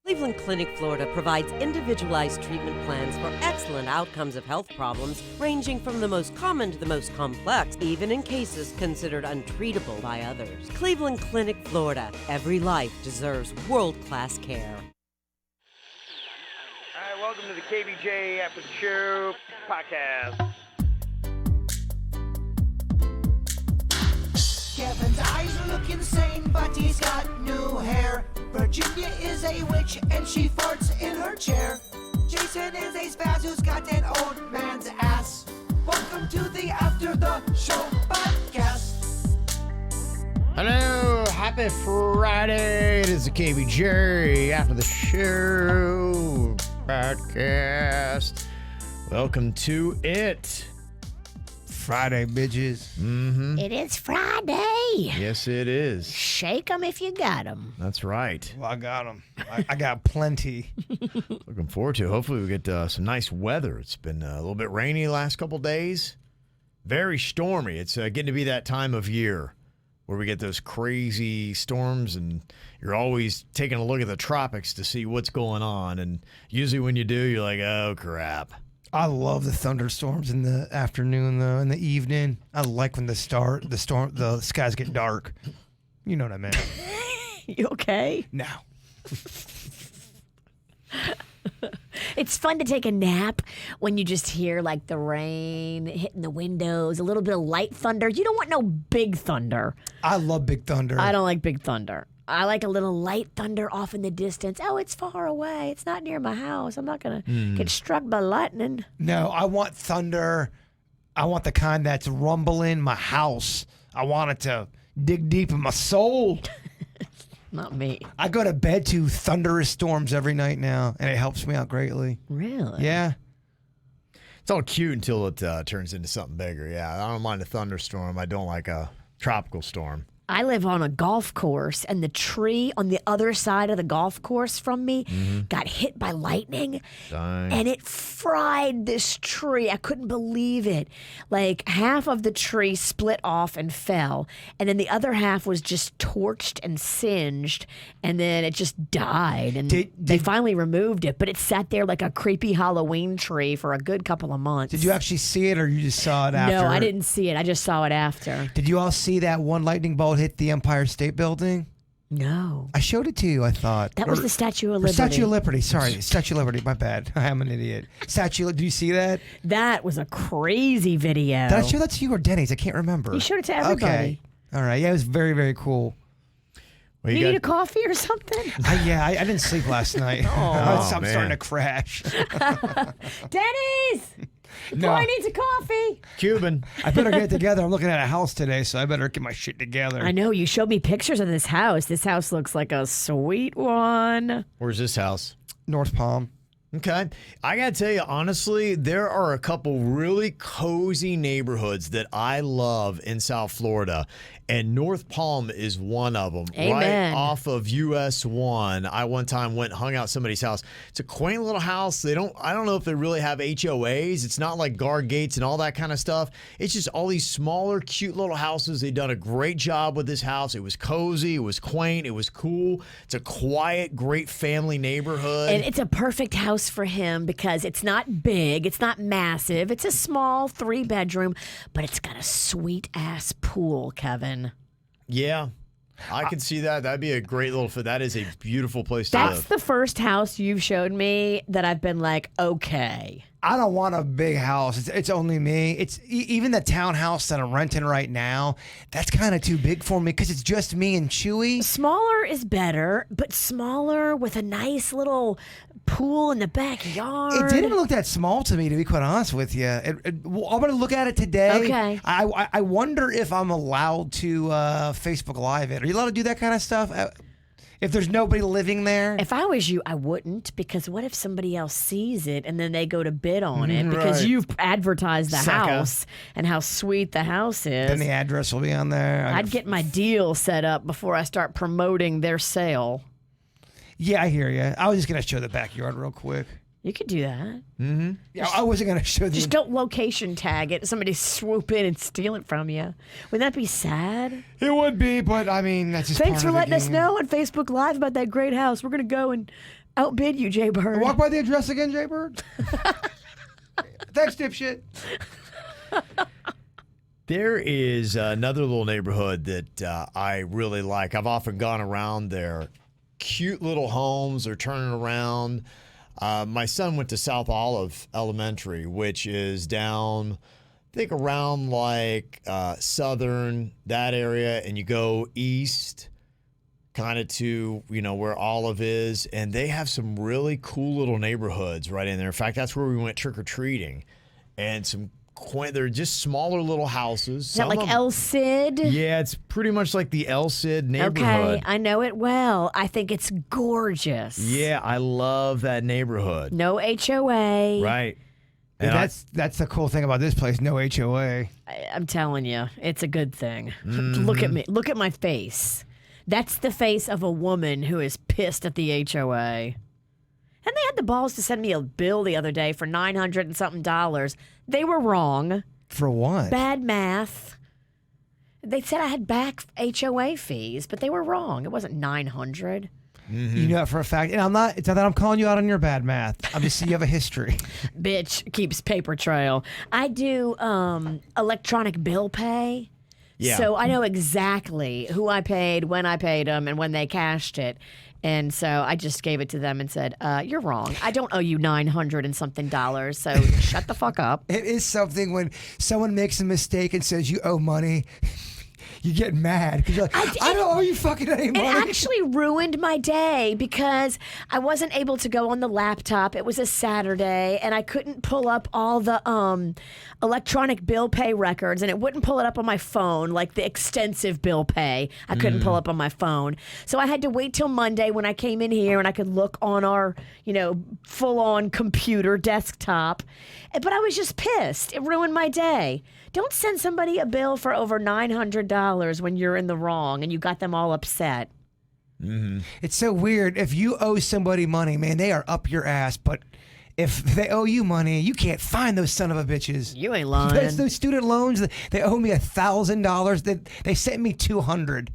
Cleveland Clinic, Florida provides individualized treatment plans for excellent outcomes of health problems ranging from the most common to the most complex, even in cases considered untreatable by others. Cleveland Clinic, Florida. Every life deserves world-class care. All right, welcome to the KVJ After the Show Podcast. Kevin's eyes are looking sane, but he's got new hair. Virginia is a witch, and she farts in her chair. Jason is a spaz who's got an old man's ass. Welcome to the After the Show Podcast. Hello, happy Friday. It is the KVJ After the Show Podcast. Welcome to it. Friday, bitches. Mm-hmm. It is Friday. Yes, it is. Shake them if you got them. That's right. Well, I got them. I got plenty. Looking forward to it. Hopefully we get some nice weather. It's been a little bit rainy the last couple days. Very stormy. It's getting to be that time of year where we get those crazy storms, and you're always taking a look at the tropics to see what's going on. And usually when you do, you're like, oh, crap. I love the thunderstorms in the afternoon, though, in the evening. I like when the skies get dark. You know what I mean? You okay? No. It's fun to take a nap when you just hear like the rain hitting the windows, a little bit of light thunder. You don't want no big thunder. I love big thunder. I don't like big thunder. I like a little light thunder off in the distance. Oh, it's far away. It's not near my house. I'm not going to get struck by lightning. No, I want thunder. I want the kind that's rumbling my house. I want it to dig deep in my soul. Not me. I go to bed to thunderous storms every night now, and it helps me out greatly. Really? Yeah. It's all cute until it turns into something bigger. Yeah, I don't mind a thunderstorm. I don't like a tropical storm. I live on a golf course, and the tree on the other side of the golf course from me got hit by lightning, and it fried this tree. I couldn't believe it. Like, half of the tree split off and fell, and then the other half was just torched and singed, and then it just died. And they finally removed it, but it sat there like a creepy Halloween tree for a good couple of months. Did you actually see it, or you just saw it after? No, I didn't see it. I just saw it after. Did you all see that one lightning bolt hit the Empire State Building? No. I showed it to you, I thought. That was the Statue of Liberty. Statue of Liberty, sorry. Statue of Liberty, my bad. I am an idiot. Do you see that? That was a crazy video. Did I show that to you or Denny's? I can't remember. You showed it to everybody. Okay. All right. Yeah, it was very, very cool. Well, you need a coffee or something? I didn't sleep last night. I'm starting to crash. Denny's! No. Boy needs a coffee. Cuban. I better get it together. I'm looking at a house today, so I better get my shit together. I know. You showed me pictures of this house. This house looks like a sweet one. Where's this house? North Palm. Okay. I got to tell you, honestly, there are a couple really cozy neighborhoods that I love in South Florida, and North Palm is one of them. Amen. Right off of US 1. I one time went and hung out at somebody's house. It's a quaint little house. I don't know if they really have HOAs. It's not like guard gates and all that kind of stuff. It's just all these smaller, cute little houses. They've done a great job with this house. It was cozy. It was quaint. It was cool. It's a quiet, great family neighborhood. And it's a perfect house for him because it's not big. It's not massive. It's a small 3-bedroom, but it's got a sweet-ass pool, Kevin. Yeah, I can see that. That'd be a great little fit. That is a beautiful place to That's live. the first house you've showed me that I've been like, okay. I don't want a big house. It's only me. It's even the townhouse that I'm renting right now. That's kind of too big for me because it's just me and Chewy. Smaller is better, but smaller with a nice little pool in the backyard. It didn't look that small to me, to be quite honest with you. I'm going to look at it today. Okay. I wonder if I'm allowed to Facebook Live it. Are you allowed to do that kind of stuff? If there's nobody living there? If I was you, I wouldn't, because what if somebody else sees it and then they go to bid on it because Right. you've advertised the Sucker. house and how sweet the house is. Then the address will be on there. I'd get my deal set up before I start promoting their sale. Yeah, I hear you. I was just going to show the backyard real quick. You could do that. Yeah, I wasn't going to show Just don't location tag it. Somebody swoop in and steal it from you. Wouldn't that be sad? It would be, but I mean, that's just Thanks part for of the letting us game. know on Facebook Live about that great house. We're going to go and outbid you, Jay Bird. Walk by the address again, Jay Bird. Thanks, dipshit. There is another little neighborhood that I really like. I've often gone around there. Cute little homes are turning around. My son went to South Olive Elementary, which is down, I think, around like Southern, that area, and you go east kind of to, where Olive is, and they have some really cool little neighborhoods right in there. In fact, that's where we went trick-or-treating, and they're just smaller little houses. Is that like El Cid? Yeah, it's pretty much like the El Cid neighborhood. Okay, I know it well. I think it's gorgeous. Yeah, I love that neighborhood. No HOA. Right. And And that's the cool thing about this place. No HOA. I'm telling you, it's a good thing. Look at me. Look at my face. That's the face of a woman who is pissed at the HOA. And they had the balls to send me a bill the other day for $900 and something. They were wrong. For what? Bad math. They said I had back HOA fees, but they were wrong. It wasn't $900. You know it for a fact. And it's not that I'm calling you out on your bad math. I'm just saying you have a history. Bitch keeps paper trail. I do electronic bill pay. Yeah. So I know exactly who I paid, when I paid them, and when they cashed it. And so I just gave it to them and said, you're wrong. I don't owe you $900 and something, so shut the fuck up. It is something when someone makes a mistake and says you owe money. You get mad because you're like, I don't owe you fucking any money. It actually ruined my day because I wasn't able to go on the laptop. It was a Saturday, and I couldn't pull up all the electronic bill pay records, and it wouldn't pull it up on my phone, like the extensive bill pay. I couldn't pull up on my phone. So I had to wait till Monday when I came in here, and I could look on our, full-on computer desktop. But I was just pissed. It ruined my day. Don't send somebody a bill for over $900 when you're in the wrong and you got them all upset. It's so weird. If you owe somebody money, man, they are up your ass. But if they owe you money, you can't find those son of a bitches. You ain't lying. That's those student loans. They owe me $1,000. They sent me $200.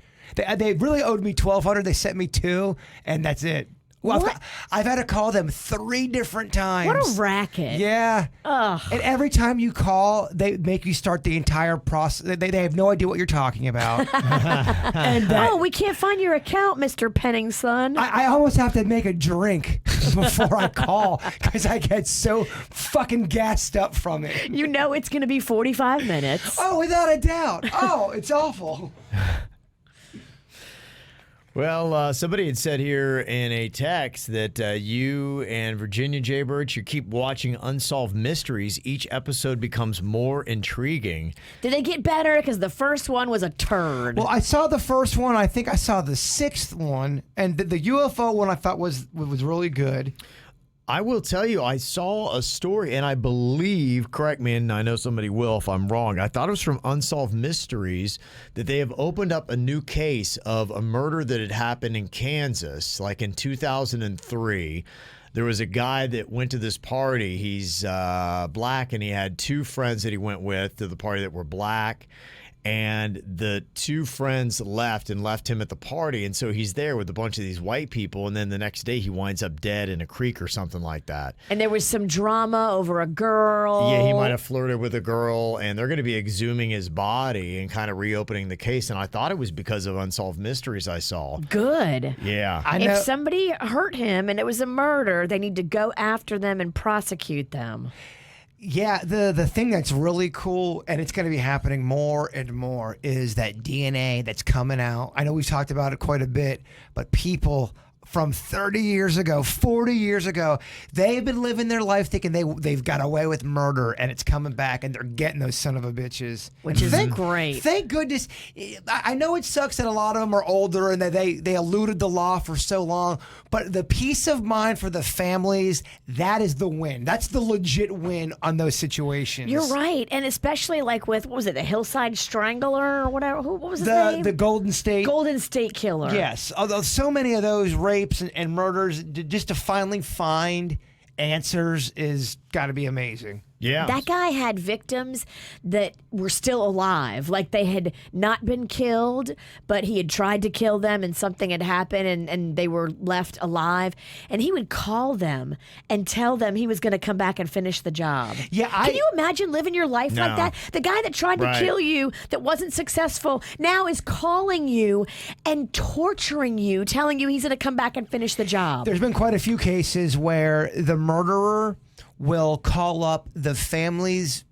They really owed me $1,200. They sent me $200, and that's it. Well, I've had to call them 3 different times. What a racket. Yeah. Ugh. And every time you call, they make you start the entire process. They have no idea what you're talking about. And we can't find your account, Mr. Penningson. I almost have to make a drink before I call because I get so fucking gassed up from it. You know it's going to be 45 minutes. Oh, without a doubt. Oh, it's awful. Well, somebody had said here in a text that you and Virginia J. Birch, you keep watching Unsolved Mysteries. Each episode becomes more intriguing. Did they get better? Because the first one was a turd. Well, I saw the first one. I think I saw the 6th one. And the UFO one I thought was really good. I will tell you, I saw a story, and I believe, correct me, and I know somebody will if I'm wrong, I thought it was from Unsolved Mysteries, that they have opened up a new case of a murder that had happened in Kansas, like in 2003. There was a guy that went to this party. He's black, and he had 2 friends that he went with to the party that were black. And the 2 friends left him at the party. And so he's there with a bunch of these white people. And then the next day he winds up dead in a creek or something like that. And there was some drama over a girl. Yeah, he might have flirted with a girl. And they're going to be exhuming his body and kind of reopening the case. And I thought it was because of Unsolved Mysteries I saw. Good. Yeah. If somebody hurt him and it was a murder, they need to go after them and prosecute them. Yeah, the thing that's really cool, and it's going to be happening more and more, is that DNA that's coming out. I know we've talked about it quite a bit, but people from 30 years ago, 40 years ago, they've been living their life thinking they've got away with murder, and it's coming back, and they're getting those son of a bitches. Which is great. Thank goodness. I know it sucks that a lot of them are older and that they eluded the law for so long, but the peace of mind for the families, that is the win. That's the legit win on those situations. You're right. And especially like with, what was it, the Hillside Strangler or whatever? What was his name? The Golden State Killer. Yes. Although so many of those rapes and murders, just to finally find answers is got to be amazing. Yeah. That guy had victims that were still alive. Like they had not been killed, but he had tried to kill them and something had happened and they were left alive. And he would call them and tell them he was going to come back and finish the job. Yeah, Can you imagine living your life like No. that? The guy that tried to kill you that wasn't successful now is calling you and torturing you, telling you he's going to come back and finish the job. There's been quite a few cases where the murderer will call up the families,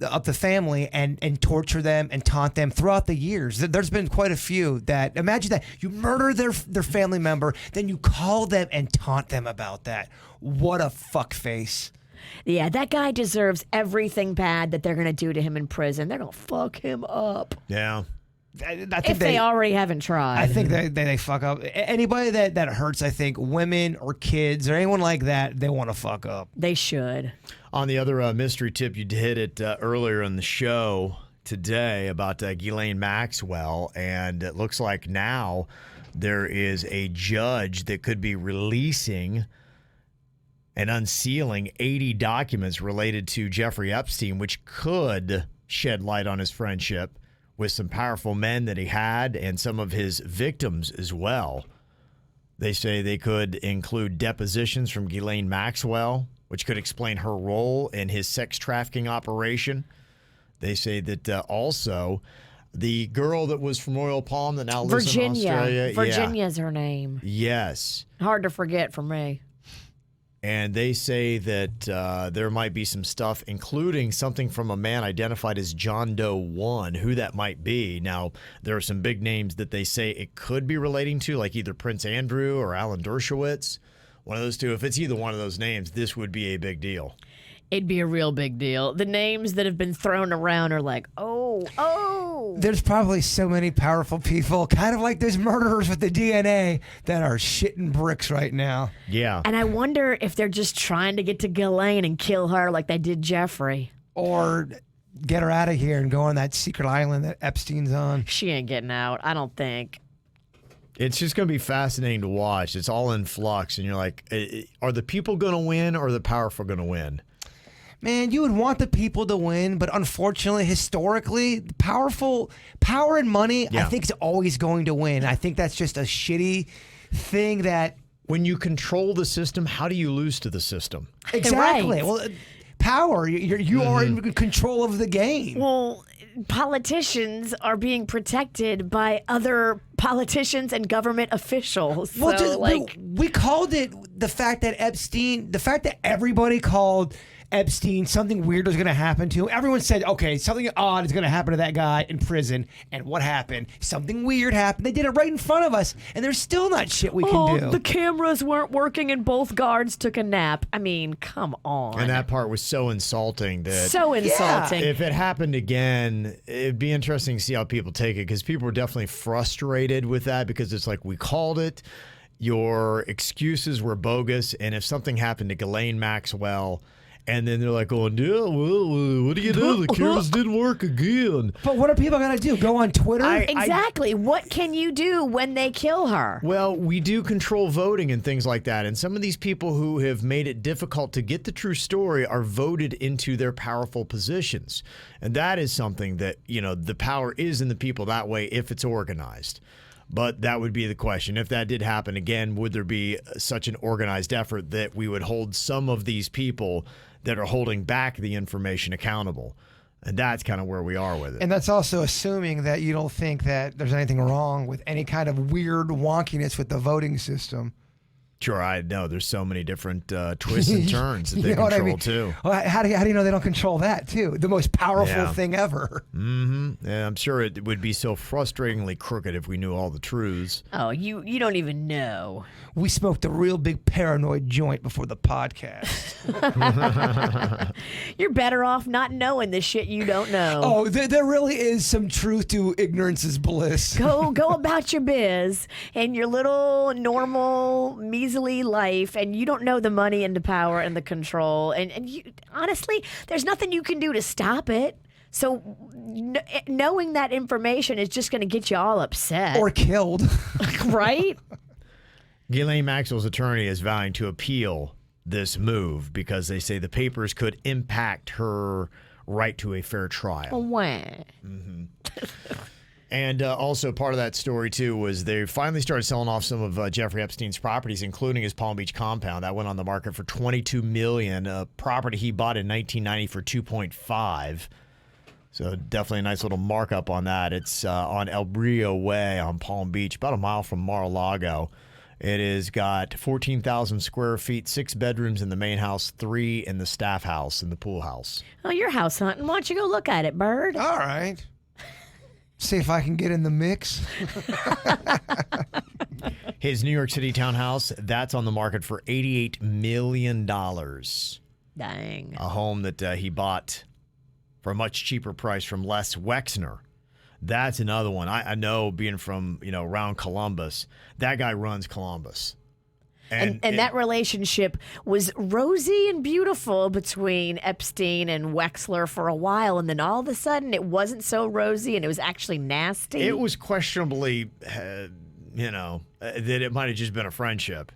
up the family and torture them and taunt them throughout the years. There's been quite a few that, imagine that, you murder their family member, then you call them and taunt them about that. What a fuckface. Yeah, that guy deserves everything bad that they're going to do to him in prison. They're going to fuck him up. Yeah. I think If they already haven't tried. I think they fuck up. Anybody that hurts, I think, women or kids or anyone like that, they want to fuck up. They should. On the other mystery tip, you hit it earlier in the show today about Ghislaine Maxwell, and it looks like now there is a judge that could be releasing and unsealing 80 documents related to Jeffrey Epstein, which could shed light on his friendship with some powerful men that he had and some of his victims as well. They say they could include depositions from Ghislaine Maxwell, which could explain her role in his sex trafficking operation. They say that also the girl that was from Royal Palm that now lives in Australia. Virginia's her name. Yes. Hard to forget for me. And they say that there might be some stuff, including something from a man identified as John Doe 1, who that might be. Now, there are some big names that they say it could be relating to, like either Prince Andrew or Alan Dershowitz. One of those two. If it's either one of those names, this would be a big deal. It'd be a real big deal. The names that have been thrown around are like, oh. There's probably so many powerful people, kind of like those murderers with the DNA, that are shitting bricks right now. Yeah. And I wonder if they're just trying to get to Ghislaine and kill her like they did Jeffrey. Or get her out of here and go on that secret island that Epstein's on. She ain't getting out, I don't think. It's just going to be fascinating to watch. It's all in flux, and you're like, are the people going to win or are the powerful going to win? Man, you would want the people to win, but unfortunately, historically, power and money, I think, is always going to win. I think that's just a shitty thing that... When you control the system, how do you lose to the system? Exactly. Right. Well, power, you are in control of the game. Well, politicians are being protected by other politicians and government officials. Well, So, we called it the fact that everybody called Epstein, something weird was going to happen to him. Everyone said, okay, something odd is going to happen to that guy in prison. And what happened? Something weird happened. They did it right in front of us, and there's still not shit we can do. The cameras weren't working and both guards took a nap. I mean, come on. And that part was so insulting that So insulting. if it happened again, it'd be interesting to see how people take it, because people were definitely frustrated with that, because it's like, we called it, your excuses were bogus, and if something happened to Ghislaine Maxwell, and then they're like, oh, yeah, well, what do you do? The cameras didn't work again. But what are people going to do? Go on Twitter? Exactly. What can you do when they kill her? Well, we do control voting and things like that. And some of these people who have made it difficult to get the true story are voted into their powerful positions. And that is something that, the power is in the people that way if it's organized. But that would be the question. If that did happen again, would there be such an organized effort that we would hold some of these people that are holding back the information accountable? And that's kind of where we are with it. And that's also assuming that you don't think that there's anything wrong with any kind of weird wonkiness with the voting system. Sure, I know there's so many different twists and turns that they control too. Well, how do you know they don't control that too? The most powerful thing ever. Mm-hmm. Yeah, I'm sure it would be so frustratingly crooked if we knew all the truths. Oh, you don't even know. We smoked a real big paranoid joint before the podcast. You're better off not knowing the shit you don't know. Oh, there really is some truth to ignorance is bliss. Go about your biz and your little normal measly life, and you don't know the money and the power and the control, and you, honestly, there's nothing you can do to stop it. So knowing that information is just going to get you all upset. Or killed. Right? Ghislaine Maxwell's attorney is vowing to appeal this move because they say the papers could impact her right to a fair trial. Wow. And also part of that story, too, was they finally started selling off some of Jeffrey Epstein's properties, including his Palm Beach compound. That went on the market for $22 million, a property he bought in 1990 for $2.5. So definitely a nice little markup on that. It's on El Brillo Way on Palm Beach, about a mile from Mar-a-Lago. It has got 14,000 square feet, 6 bedrooms in the main house, 3 in the staff house and the pool house. Oh, you're house hunting. Why don't you go look at it, Bird? All right. See if I can get in the mix. His New York City townhouse, that's on the market for $88 million. Dang. A home that he bought for a much cheaper price from Les Wexner. That's another one. I know, being from, around Columbus, that guy runs Columbus. And that relationship was rosy and beautiful between Epstein and Wexler for a while, and then all of a sudden it wasn't so rosy and it was actually nasty. It was questionably, that it might have just been a friendship.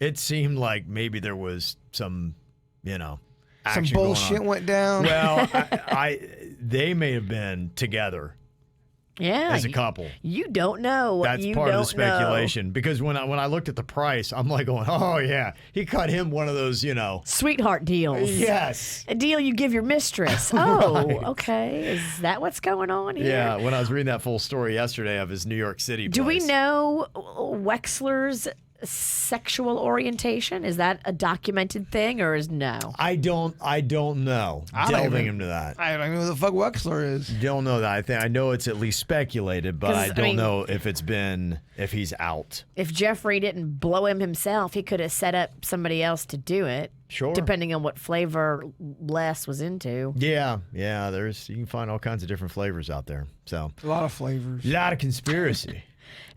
It seemed like maybe there was some, some action going bullshit on. went down. Well, they may have been together. Yeah, as a couple. You don't know. That's part of the speculation. Because when I looked at the price, I'm like going, oh, yeah. He cut him one of those, sweetheart deals. Yes. A deal you give your mistress. Oh, okay. Is that what's going on here? Yeah, when I was reading that full story yesterday of his New York City place. Do we know Wexler's sexual orientation? Is that a documented thing or is no? I don't know. Delving into that. I don't know who the fuck Wexler is. Don't know that. I know it's at least speculated, but I don't know if he's out. If Jeffrey didn't blow him himself, he could have set up somebody else to do it. Sure. Depending on what flavor Les was into. Yeah. You can find all kinds of different flavors out there. So A lot of flavors. A lot of conspiracy.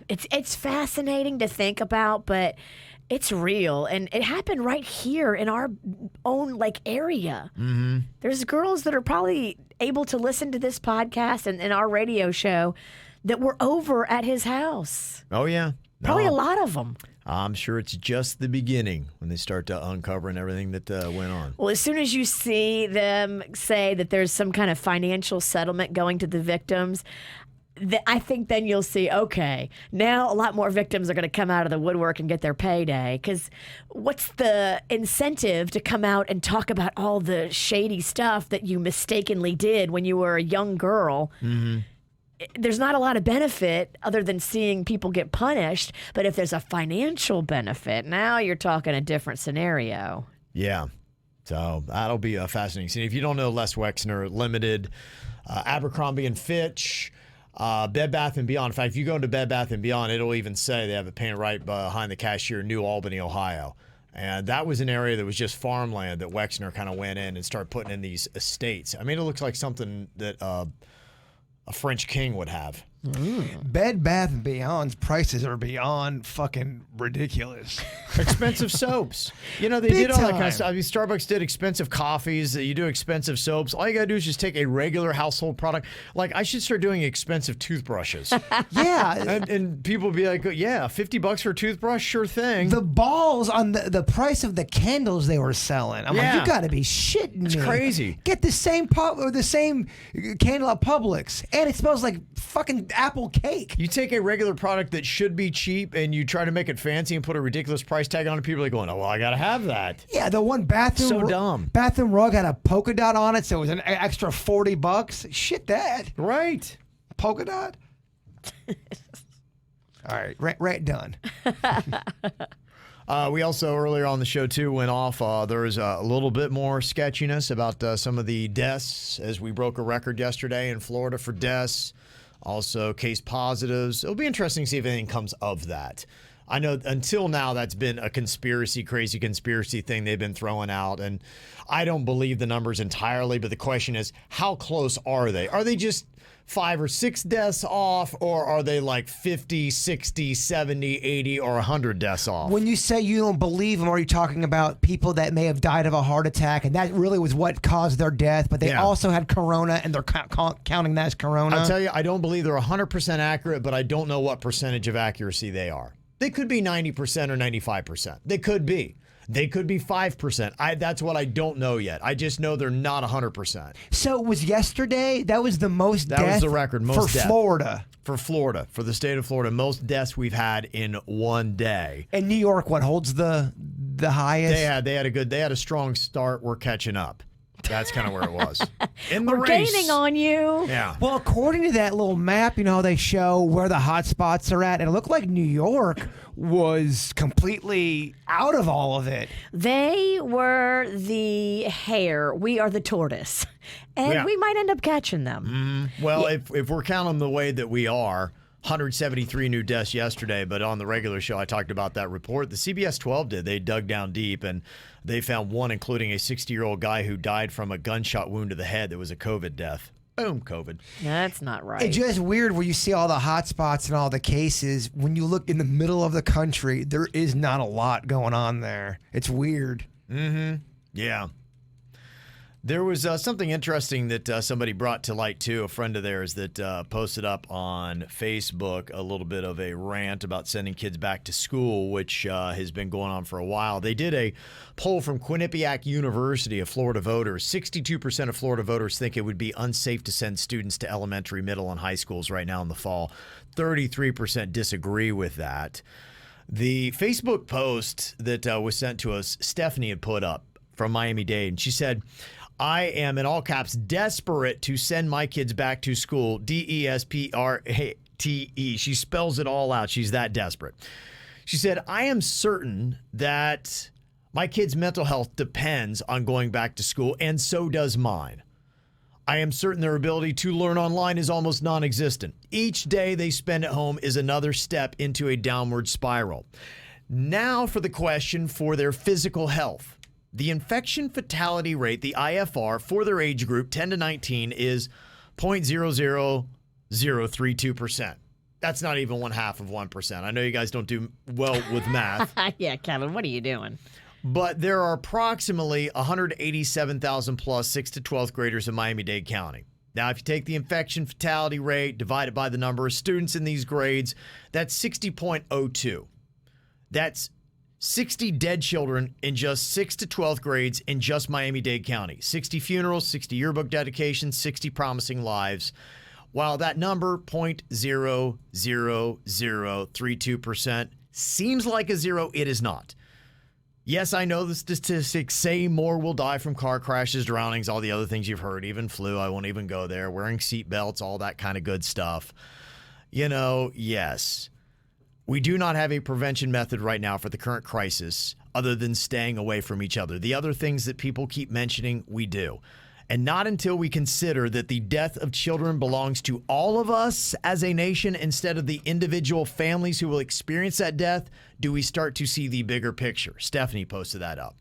It's fascinating to think about, but it's real, and it happened right here in our own area. Mm-hmm. There's girls that are probably able to listen to this podcast and our radio show that were over at his house. Oh yeah, probably a lot of them. I'm sure it's just the beginning when they start to uncovering everything that went on. Well, as soon as you see them say that there's some kind of financial settlement going to the victims, I think then you'll see, okay, now a lot more victims are going to come out of the woodwork and get their payday. Because what's the incentive to come out and talk about all the shady stuff that you mistakenly did when you were a young girl? Mm-hmm. There's not a lot of benefit other than seeing people get punished. But if there's a financial benefit, now you're talking a different scenario. Yeah. So that'll be a fascinating scene. If you don't know Les Wexner, Limited, Abercrombie & Fitch, Bed Bath & Beyond. In fact, if you go into Bed Bath & Beyond, it'll even say they have it painted right behind the cashier, New Albany, Ohio. And that was an area that was just farmland that Wexner kind of went in and started putting in these estates. I mean, it looks like something that a French king would have. Bed Bath & Beyond's prices are beyond fucking ridiculous. Expensive soaps. They Big did all that kind time. of stuff. I mean, Starbucks did expensive coffees. You do expensive soaps. All you got to do is just take a regular household product. Like, I should start doing expensive toothbrushes. Yeah. and people be like, yeah, $50 for a toothbrush? Sure thing. The balls on the price of the candles they were selling. I'm like, you got to be shitting me. It's crazy. Get the same candle at Publix, and it smells like fucking apple cake. You take a regular product that should be cheap and you try to make it fancy and put a ridiculous price tag on it. People are going, oh, well, I got to have that. Yeah, the one bathroom bathroom rug had a polka dot on it, so it was an extra $40. Shit that. Right. Polka dot? All right, rant done. We also, earlier on the show, too, went off. There was a little bit more sketchiness about some of the deaths, as we broke a record yesterday in Florida for deaths. Also, case positives. It'll be interesting to see if anything comes of that. I know until now that's been a crazy conspiracy thing they've been throwing out. And I don't believe the numbers entirely, but the question is, how close are they? Are they just 5 or 6 deaths off, or are they like 50, 60, 70, 80, or 100 deaths off? When you say you don't believe them, are you talking about people that may have died of a heart attack, and that really was what caused their death, but they also had corona, and they're counting that as corona? I'll tell you, I don't believe they're 100% accurate, but I don't know what percentage of accuracy they are. They could be 90% or 95%. They could be. They could be 5%. That's what I don't know yet. I just know they're not 100%. So it was yesterday. That was the most That death was the record. Most for death. Florida. For Florida, for the state of Florida, most deaths we've had in one day. And New York, what holds the highest? They had a strong start. We're catching up. That's kind of where it was. In the We're race. gaining on you. Yeah. Well, according to that little map, you know, they show where the hot spots are at, and it looked like New York was completely out of all of it. They were the hare. We are the tortoise. And Yeah. we might end up catching them. Well, if we're counting the way that we are, 173 new deaths yesterday, but on the regular show, I talked about that report. The CBS 12 did. They dug down deep, and they found one, including a 60-year-old guy who died from a gunshot wound to the head that was a COVID death. Boom, COVID. That's not right. It's just weird where you see all the hot spots and all the cases. When you look in the middle of the country, there is not a lot going on there. It's weird. Yeah. There was something interesting that somebody brought to light, too. A friend of theirs that posted up on Facebook a little bit of a rant about sending kids back to school, which has been going on for a while. They did a poll from Quinnipiac University of Florida voters. 62% of Florida voters think it would be unsafe to send students to elementary, middle, and high schools right now in the fall. 33% disagree with that. The Facebook post that was sent to us, Stephanie had put up from Miami-Dade, and she said, I am, in all caps, desperate to send my kids back to school. DESPRATE. She spells it all out. She's that desperate. She said, I am certain that my kids' mental health depends on going back to school, and so does mine. I am certain their ability to learn online is almost non-existent. Each day they spend at home is another step into a downward spiral. Now for the question for their physical health. The infection fatality rate, the IFR, for their age group, 10 to 19, is 0.00032%. That's not even 1/2 of 1%. I know you guys don't do well with math. Yeah, Kevin, what are you doing? But there are approximately 187,000 plus 6 to 12th graders in Miami-Dade County. Now, if you take the infection fatality rate, divide it by the number of students in these grades, that's 60.02. That's 60 dead children in just 6 to 12th grades in just Miami-Dade County. 60 funerals, 60 yearbook dedications, 60 promising lives. While that number, 0.00032%, seems like a zero, it is not. Yes, I know the statistics say more will die from car crashes, drownings, all the other things you've heard, even flu. I won't even go there. Wearing seat belts, all that kind of good stuff. You know, yes. We do not have a prevention method right now for the current crisis other than staying away from each other. The other things that people keep mentioning, we do. And not until we consider that the death of children belongs to all of us as a nation instead of the individual families who will experience that death do we start to see the bigger picture. Stephanie posted that up.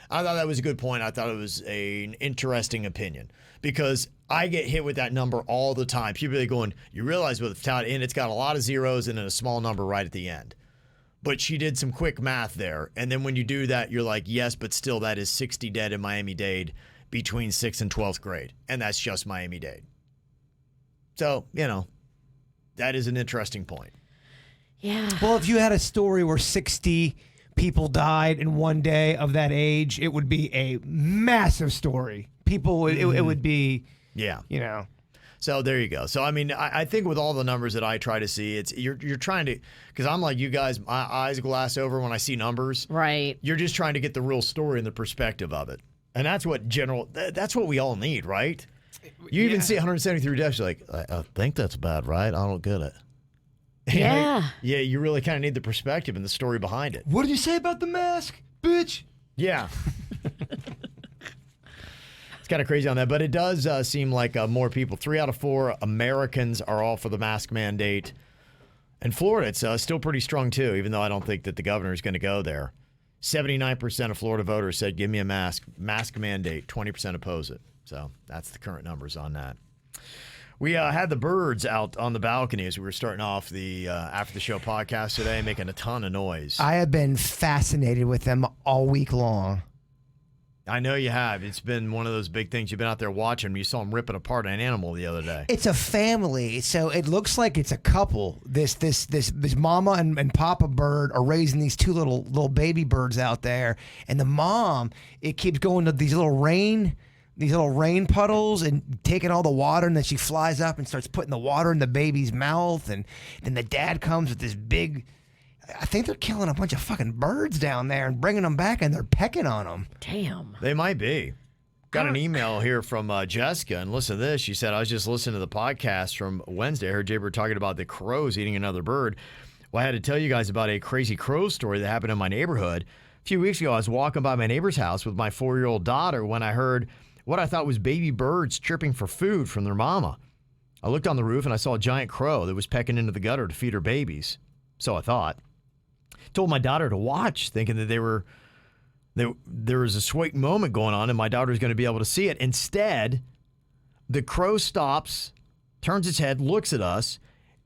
I thought that was a good point. I thought it was an interesting opinion because I get hit with that number all the time. People are going, you realize with the fatality, and it's got a lot of zeros and then a small number right at the end. But she did some quick math there. And then when you do that, you're like, yes, but still that is 60 dead in Miami-Dade between 6th and 12th grade. And that's just Miami-Dade. So, you know, that is an interesting point. Yeah. Well, if you had a story where 60 people died in one day of that age, it would be a massive story. People would, it would be, Yeah. you know. So there you go. So, I mean, I think with all the numbers that I try to see, it's you're trying to, because I'm like you guys, my eyes glass over when I see numbers. Right. You're just trying to get the real story and the perspective of it. And that's what that's what we all need, right? You even see 173 deaths, you're like, I think that's bad, right? I don't get it. Yeah. Yeah, you really kind of need the perspective and the story behind it. What did you say about the mask, bitch? Yeah. It's kind of crazy on that, but it does seem like more people. 3 out of 4 Americans are all for the mask mandate. In Florida, it's still pretty strong, too, even though I don't think that the governor is going to go there. 79% of Florida voters said, give me a mask mandate. 20% oppose it. So that's the current numbers on that. We had the birds out on the balcony as we were starting off the After the Show podcast today, making a ton of noise. I have been fascinated with them all week long. I know you have. It's been one of those big things. You've been out there watching. You saw them ripping apart an animal the other day. It's a family, so it looks like it's a couple. This mama and papa bird are raising these two little baby birds out there, and the mom, it keeps going to these little rain puddles and taking all the water, and then she flies up and starts putting the water in the baby's mouth, and then the dad comes with this big. I think they're killing a bunch of fucking birds down there and bringing them back, and they're pecking on them. Damn. They might be. Got an email here from Jessica, and listen to this. She said, I was just listening to the podcast from Wednesday. I heard Jay were talking about the crows eating another bird. Well, I had to tell you guys about a crazy crow story that happened in my neighborhood. A few weeks ago, I was walking by my neighbor's house with my 4-year-old daughter when I heard what I thought was baby birds chirping for food from their mama. I looked on the roof, and I saw a giant crow that was pecking into the gutter to feed her babies. So I thought. Told my daughter to watch, thinking that there was a sweet moment going on and my daughter was going to be able to see it. Instead, the crow stops, turns its head, looks at us,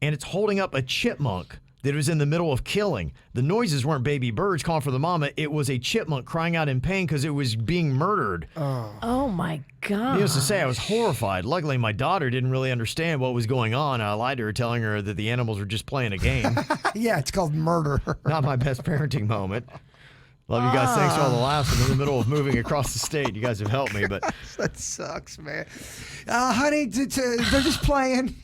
and it's holding up a chipmunk that it was in the middle of killing. The noises weren't baby birds calling for the mama. It was a chipmunk crying out in pain because it was being murdered. Oh, my God. Needless to say, I was horrified. Luckily, my daughter didn't really understand what was going on. I lied to her, telling her that the animals were just playing a game. Yeah, it's called murder. Not my best parenting moment. Love you guys. Thanks for all the laughs. I'm in the middle of moving across the state. You guys have helped me, but That sucks, man. Honey, they're just playing.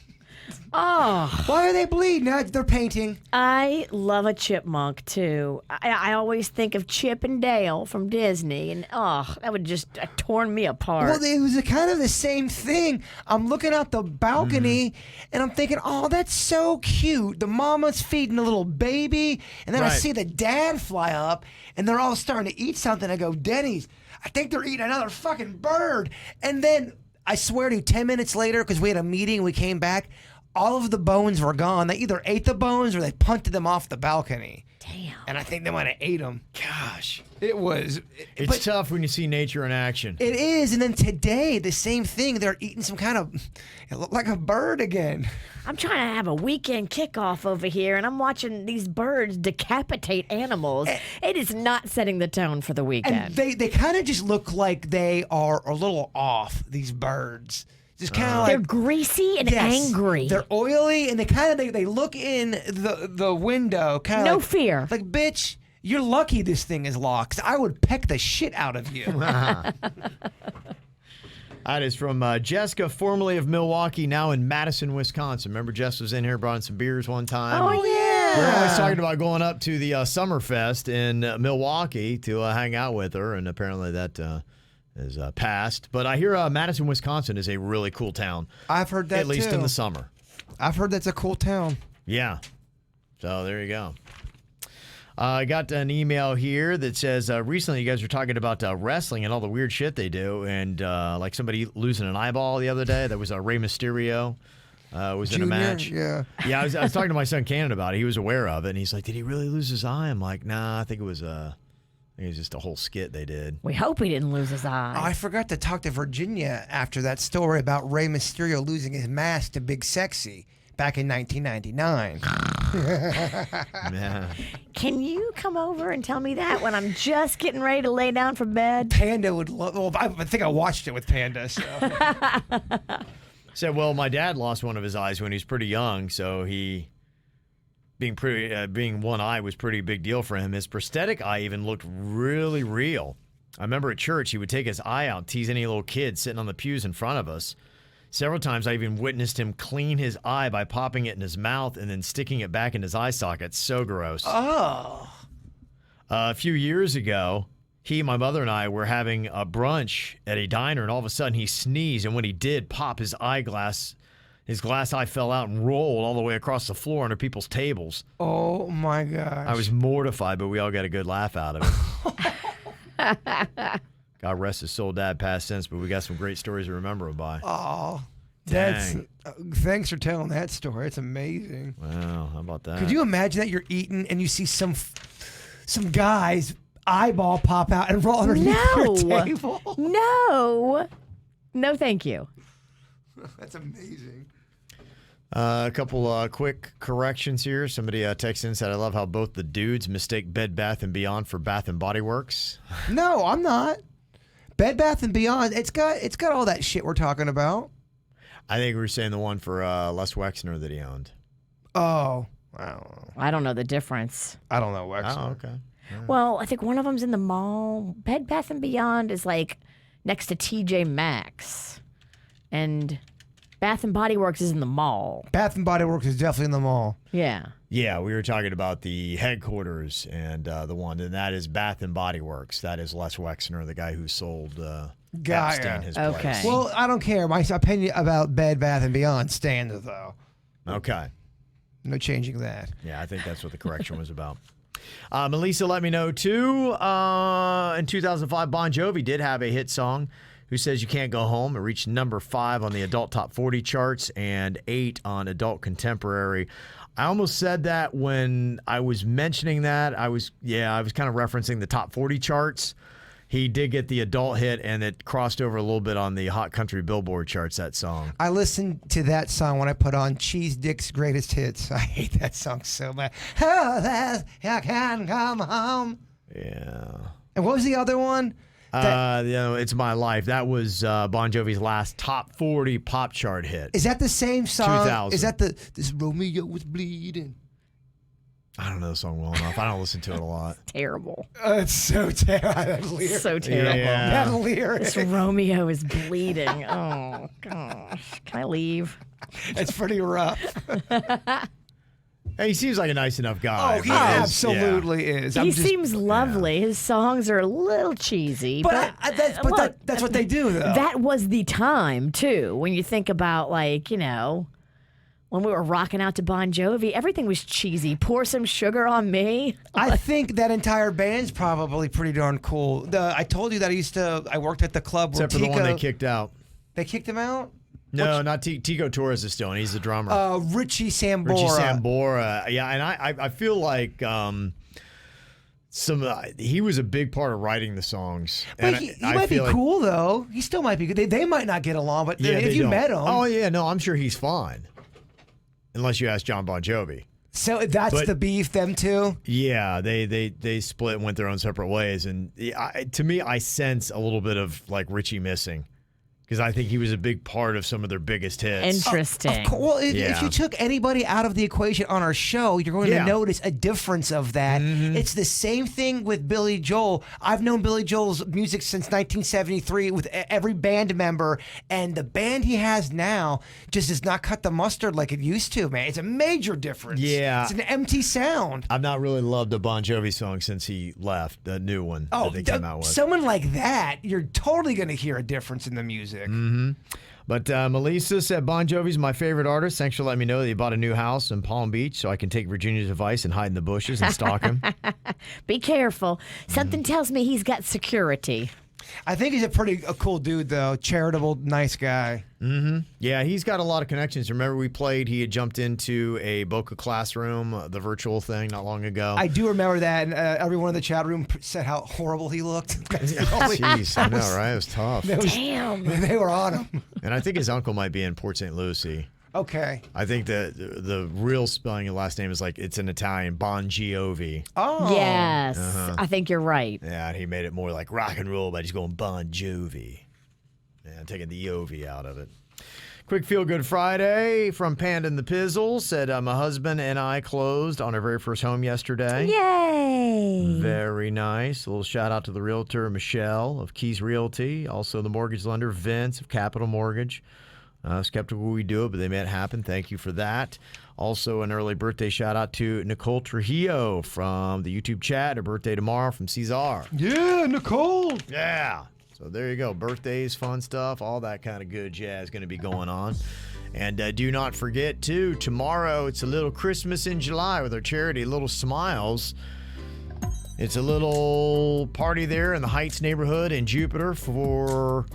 Oh. Why are they bleeding? They're painting. I love a chipmunk, too. I always think of Chip and Dale from Disney, and that would just torn me apart. Well, it was kind of the same thing. I'm looking out the balcony, and I'm thinking, oh, that's so cute. The mama's feeding a little baby, and then I Right. see the dad fly up, and they're all starting to eat something. I go, Denny's, I think they're eating another fucking bird. And then, I swear to you, 10 minutes later, because we had a meeting, we came back, all of the bones were gone. They either ate the bones or they punted them off the balcony. Damn. And I think they might have ate them. gosh. It was. It's tough when you see nature in action. It is. And then today, the same thing. They're eating some kind of, it looked like a bird again. I'm trying to have a weekend kickoff over here, and I'm watching these birds decapitate animals. It is not setting the tone for the weekend. And they kind of just look like they are a little off, these birds. Just kind of They're like. greasy and Yes, angry. They're oily, and they look in the window, kind of No like, fear. Like, bitch, you're lucky this thing is locked. I would peck the shit out of you. That is from Jessica, formerly of Milwaukee, now in Madison, Wisconsin. Remember Jess was in here, brought in some beers one time. Oh, yeah. We're always talking about going up to the Summerfest in Milwaukee to hang out with her, and apparently that is passed. But I hear Madison, Wisconsin is a really cool town. I've heard that at least too. in the summer. I've heard that's a cool town. Yeah. So there you go. I got an email here that says, recently you guys were talking about wrestling and all the weird shit they do, and like somebody losing an eyeball the other day. That was Rey Mysterio was in a match. Yeah. Yeah, I was talking to my son Cannon about it. He was aware of it, and he's like, did he really lose his eye? I'm like, nah, I think it was just a whole skit they did. We hope he didn't lose his eye. I forgot to talk to Virginia after that story about Rey Mysterio losing his mask to Big Sexy back in 1999. Yeah. Can you come over and tell me that when I'm just getting ready to lay down for bed? Panda would love. Well, I think I watched it with Panda. So. Said, well, my dad lost one of his eyes when he was pretty young, so he being one eye was pretty big deal for him. His prosthetic eye even looked really real. I remember at church he would take his eye out, tease any little kid sitting on the pews in front of us. Several times I even witnessed him clean his eye by popping it in his mouth and then sticking it back in his eye socket. So gross. Oh. A few years ago, my mother and I were having a brunch at a diner, and all of a sudden he sneezed, and when he did pop, his glass eye fell out and rolled all the way across the floor under people's tables. Oh my gosh. I was mortified, but we all got a good laugh out of it. God rest his soul, Dad passed since, but we got some great stories to remember him by. Oh, Dang. Thanks for telling that story. It's amazing. Wow, how about that? Could you imagine that you're eating and you see some guy's eyeball pop out and roll underneath your table? No, thank you. That's amazing. A couple quick corrections here. Somebody texted in and said, I love how both the dudes mistake Bed Bath & Beyond for Bath & Body Works. No, I'm not. Bed Bath & Beyond, it's got all that shit we're talking about. I think we were saying the one for Les Wexner that he owned. Oh, I don't know. I don't know the difference. I don't know Wexner. Oh, okay. Well, I think one of them's in the mall. Bed Bath & Beyond is like next to TJ Maxx. And Bath & Body Works is in the mall. Bath & Body Works is definitely in the mall. Yeah. Yeah, we were talking about the headquarters and the one, and that is Bath & Body Works. That is Les Wexner, the guy who sold Epstein his place. Okay. Well, I don't care. My opinion about Bed Bath & Beyond stands, though. Okay. No changing that. Yeah, I think that's what the correction was about. Melissa let me know, too. In 2005, Bon Jovi did have a hit song, Who Says You Can't Go Home. It reached number 5 on the Adult Top 40 charts and 8 on Adult Contemporary. I almost said that when I was mentioning that. I was kind of referencing the Top 40 charts. He did get the adult hit, and it crossed over a little bit on the Hot Country Billboard charts, that song. I listened to that song when I put on Cheese Dick's Greatest Hits. I hate that song so much. Oh, that you can come home. Yeah. And what was the other one? It's My Life. That was Bon Jovi's last top 40 pop chart hit. Is that the same song? 2000. Is that this Romeo was bleeding? I don't know the song well enough. I don't listen to it a lot. Terrible. It's so terrible. So terrible. Yeah. That lyric. This Romeo is bleeding. Oh, gosh. Can I leave? It's pretty rough. Hey, he seems like a nice enough guy. Oh, he absolutely is. He seems lovely. His songs are a little cheesy. But that's what they do, though. That was the time, too. When you think about, like, you know, when we were rocking out to Bon Jovi, everything was cheesy. Pour Some Sugar on Me. I think that entire band's probably pretty darn cool. I told you that I worked at the club Except for the one they kicked out. They kicked him out? No, not Tico Torres is still in. He's the drummer. Richie Sambora. Richie Sambora. Yeah, and I feel like he was a big part of writing the songs. But he might be cool, though. He still might be good. They might not get along, but if you met him. Oh, yeah, no, I'm sure he's fine. Unless you ask John Bon Jovi. So that's the beef, them two? Yeah, they split and went their own separate ways. And to me, I sense a little bit of like Richie missing. Because I think he was a big part of some of their biggest hits. Interesting. Well, if you took anybody out of the equation on our show, you're going to notice a difference of that. Mm-hmm. It's the same thing with Billy Joel. I've known Billy Joel's music since 1973 with every band member, and the band he has now just does not cut the mustard like it used to, man. It's a major difference. Yeah. It's an empty sound. I've not really loved a Bon Jovi song since he left, the new one that they came out with. Someone like that, you're totally going to hear a difference in the music. Mm-hmm. But Melissa said Bon Jovi's my favorite artist. Thanks for letting me know that he bought a new house in Palm Beach so I can take Virginia's advice and hide in the bushes and stalk him. Be careful. Something tells me he's got security. I think he's a cool dude, though. Charitable, nice guy. Mm-hmm. Yeah, he's got a lot of connections. Remember we played, he had jumped into a Boca classroom, the virtual thing, not long ago. I do remember that, and everyone in the chat room said how horrible he looked. Jeez, I know, right? It was tough. Damn. They were on him. And I think his uncle might be in Port St. Lucie. Okay. I think the real spelling of the last name is like, it's in Italian, Bon Jovi. Oh. Yes. I think you're right. Yeah, and he made it more like rock and roll, but he's going Bon Jovi. Yeah, taking the Jovi out of it. Quick Feel Good Friday from Panda and the Pizzle said, my husband and I closed on our very first home yesterday. Yay. Very nice. A little shout out to the realtor, Michelle of Keys Realty. Also the mortgage lender, Vince of Capital Mortgage. Skeptical we do it, but they made it happen. Thank you for that. Also, an early birthday shout out to Nicole Trujillo from the YouTube chat. Her birthday tomorrow from Cesar. Yeah, Nicole. Yeah. So there you go. Birthdays, fun stuff, all that kind of good jazz going to be going on. And do not forget, too, tomorrow it's a little Christmas in July with our charity, Little Smiles. It's a little party there in the Heights neighborhood in Jupiter for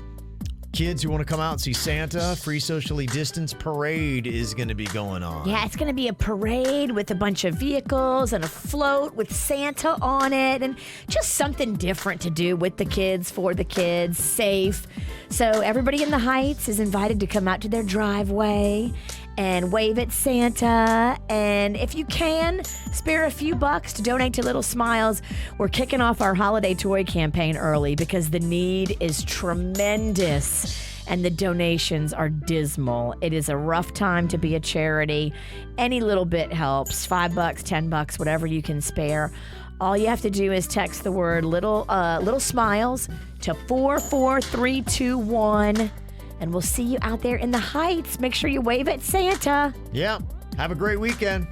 kids who want to come out and see Santa. Free socially distanced parade is going to be going on. Yeah, it's going to be a parade with a bunch of vehicles and a float with Santa on it and just something different to do with the kids, for the kids, safe. So everybody in the Heights is invited to come out to their driveway and wave at Santa. And if you can, spare a few bucks to donate to Little Smiles. We're kicking off our holiday toy campaign early because the need is tremendous and the donations are dismal. It is a rough time to be a charity. Any little bit helps. $5, $10, whatever you can spare. All you have to do is text the word little smiles to 44321, and we'll see you out there in the Heights. Make sure you wave at Santa. Yeah. Have a great weekend.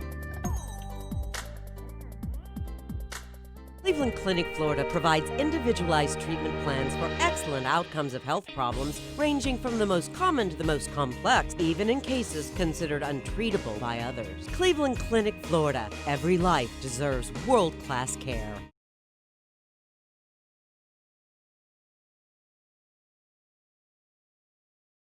Cleveland Clinic, Florida provides individualized treatment plans for excellent outcomes of health problems, ranging from the most common to the most complex, even in cases considered untreatable by others. Cleveland Clinic, Florida. Every life deserves world-class care.